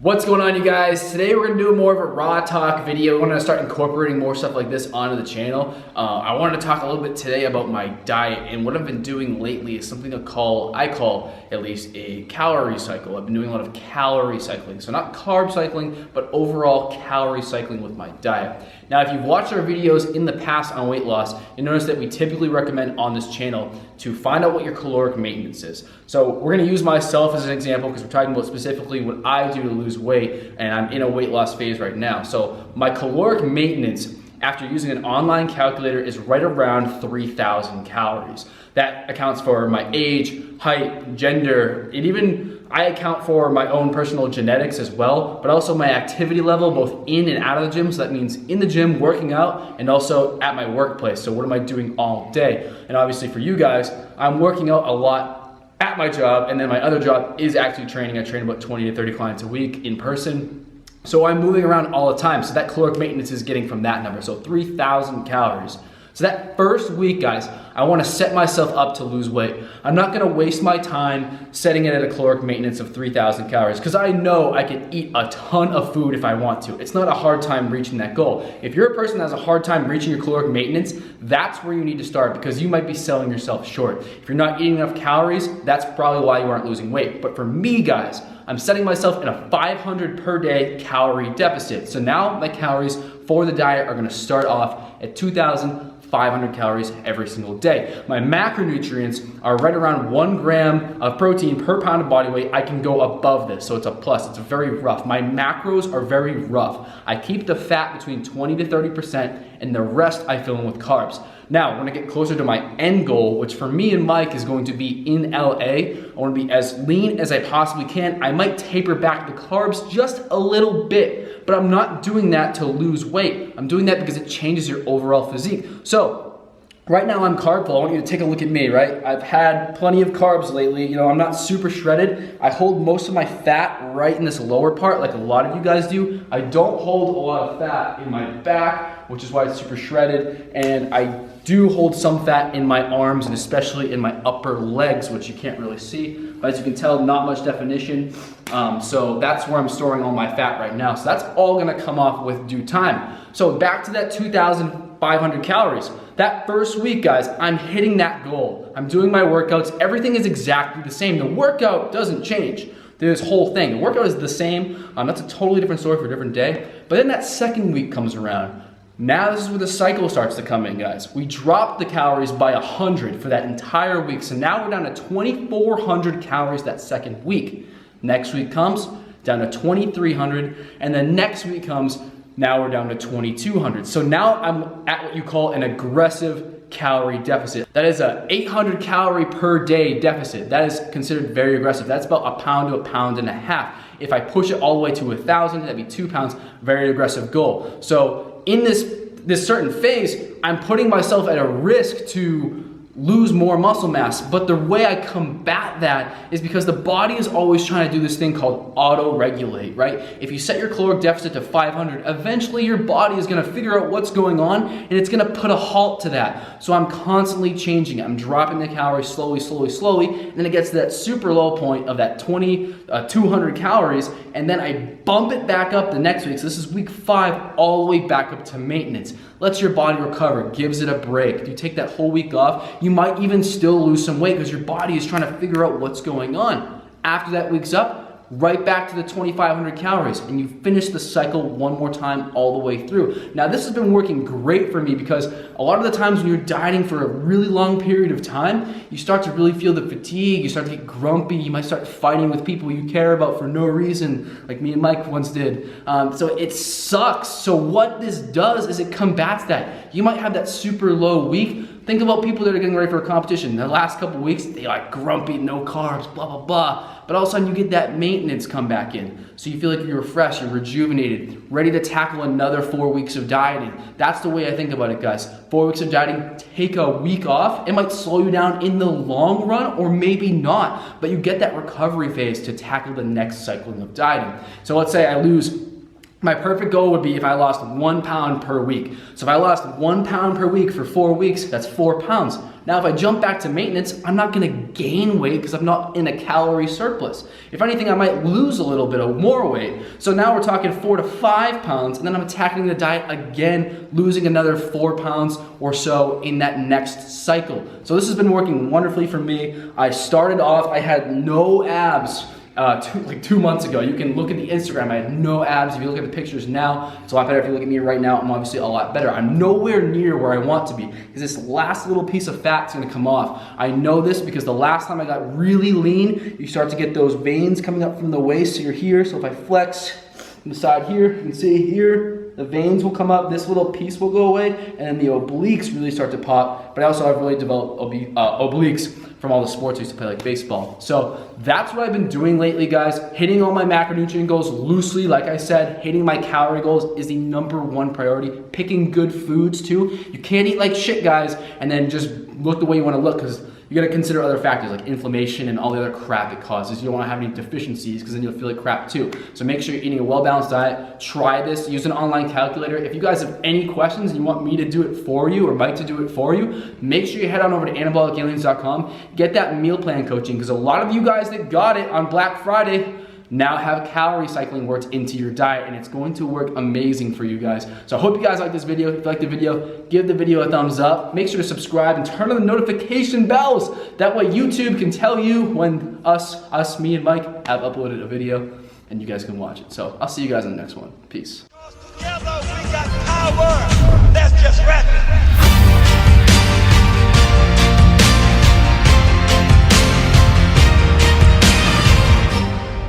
What's going on, you guys? Today we're gonna do more of a raw talk video. We're gonna start incorporating more stuff like this onto the channel. I wanted to talk a little bit today about my diet, and what I've been doing lately is something I call at least a calorie cycle. I've been doing a lot of calorie cycling. So not carb cycling, but overall calorie cycling with my diet. Now, if you've watched our videos in the past on weight loss, you notice that we typically recommend on this channel to find out what your caloric maintenance is. So we're gonna use myself as an example because we're talking about specifically what I do to lose weight, and I'm in a weight loss phase right now. So my caloric maintenance after using an online calculator is right around 3,000 calories. That accounts for my age, height, gender, and even I account for my own personal genetics as well, but also my activity level, both in and out of the gym. So that means in the gym, working out, and also at my workplace. So what am I doing all day? And obviously for you guys, I'm working out a lot at my job, and then my other job is actually training. I train about 20 to 30 clients a week in person. So I'm moving around all the time. So that caloric maintenance is getting from that number. So 3,000 calories. So that first week, guys, I wanna set myself up to lose weight. I'm not gonna waste my time setting it at a caloric maintenance of 3,000 calories because I know I can eat a ton of food if I want to. It's not a hard time reaching that goal. If you're a person that has a hard time reaching your caloric maintenance, that's where you need to start because you might be selling yourself short. If you're not eating enough calories, that's probably why you aren't losing weight. But for me, guys, I'm setting myself in a 500 per day calorie deficit. So now my calories for the diet are gonna start off at 2,500 calories every single day. My macronutrients are right around 1 gram of protein per pound of body weight. I can go above this, so it's a plus. It's very rough. My macros are very rough. I keep the fat between 20 to 30%, and the rest I fill in with carbs. Now, when I get closer to my end goal, which for me and Mike is going to be in LA, I wanna be as lean as I possibly can. I might taper back the carbs just a little bit, but I'm not doing that to lose weight. I'm doing that because it changes your overall physique. So, right now I'm carb full. I want you to take a look at me, right? I've had plenty of carbs lately. You know, I'm not super shredded. I hold most of my fat right in this lower part like a lot of you guys do. I don't hold a lot of fat in my back, which is why it's super shredded. And I do hold some fat in my arms and especially in my upper legs, which you can't really see. But as you can tell, not much definition. So that's where I'm storing all my fat right now. So that's all gonna come off with due time. So back to that 2,500 calories. That first week, guys, I'm hitting that goal. I'm doing my workouts. Everything is exactly the same. The workout doesn't change. This whole thing, the workout is the same. That's a totally different story for a different day. But then that second week comes around. Now this is where the cycle starts to come in, guys. We dropped the calories by 100 for that entire week. So now we're down to 2,400 calories that second week. Next week comes down to 2,300, and then next week comes, now we're down to 2,200. So now I'm at what you call an aggressive calorie deficit. That is a 800 calorie per day deficit. That is considered very aggressive. That's about 1 pound to 1.5 pounds. If I push it all the way to 1,000, that'd be 2 pounds, very aggressive goal. So in this certain phase, I'm putting myself at a risk to lose more muscle mass, but the way I combat that is because the body is always trying to do this thing called auto-regulate, right? If you set your caloric deficit to 500, eventually your body is gonna figure out what's going on and it's gonna put a halt to that. So I'm constantly changing it. I'm dropping the calories slowly, and then it gets to that super low point of that 200 calories, and then I bump it back up the next week. So this is week 5, all the way back up to maintenance. Lets your body recover, gives it a break. You take that whole week off, you might even still lose some weight because your body is trying to figure out what's going on. After that week's up, right back to the 2,500 calories, and you finish the cycle one more time all the way through. Now this has been working great for me because a lot of the times when you're dieting for a really long period of time, you start to really feel the fatigue, you start to get grumpy, you might start fighting with people you care about for no reason, like me and Mike once did. So it sucks. So what this does is it combats that. You might have that super low week. Think about people that are getting ready for a competition. The last couple weeks, they like grumpy, no carbs, blah, blah, blah. But all of a sudden you get that maintenance come back in. So you feel like you're refreshed, you're rejuvenated, ready to tackle another 4 weeks of dieting. That's the way I think about it, guys. 4 weeks of dieting, take a week off. It might slow you down in the long run or maybe not, but you get that recovery phase to tackle the next cycling of dieting. So let's say I lose My perfect goal would be if I lost 1 pound per week. So if I lost 1 pound per week for 4 weeks, that's 4 pounds. Now if I jump back to maintenance, I'm not gonna gain weight because I'm not in a calorie surplus. If anything, I might lose a little bit of more weight. So now we're talking 4 to 5 pounds, and then I'm attacking the diet again, losing another 4 pounds or so in that next cycle. So this has been working wonderfully for me. I started off, I had no abs. Like 2 months ago. You can look at the Instagram, I had no abs. If you look at the pictures now, it's a lot better. If you look at me right now, I'm obviously a lot better. I'm nowhere near where I want to be because this last little piece of fat's gonna come off. I know this because the last time I got really lean, you start to get those veins coming up from the waist, so you're here. So if I flex from the side here, you can see here, the veins will come up, this little piece will go away, and then the obliques really start to pop. But I also have really developed obliques from all the sports I used to play, like baseball. So that's what I've been doing lately, guys. Hitting all my macronutrient goals loosely, like I said, hitting my calorie goals is the #1 priority. Picking good foods too. You can't eat like shit, guys, and then just look the way you wanna look, because you gotta consider other factors like inflammation and all the other crap it causes. You don't wanna have any deficiencies because then you'll feel like crap too. So make sure you're eating a well-balanced diet. Try this, use an online calculator. If you guys have any questions and you want me to do it for you or Mike to do it for you, make sure you head on over to anabolicaliens.com. Get that meal plan coaching because a lot of you guys that got it on Black Friday now have calorie cycling worked into your diet, and it's going to work amazing for you guys. So I hope you guys like this video. If you like the video, give the video a thumbs up. Make sure to subscribe and turn on the notification bells. That way YouTube can tell you when me and Mike have uploaded a video, and you guys can watch it. So I'll see you guys in the next one. Peace. Together we got power. Let's just rap it.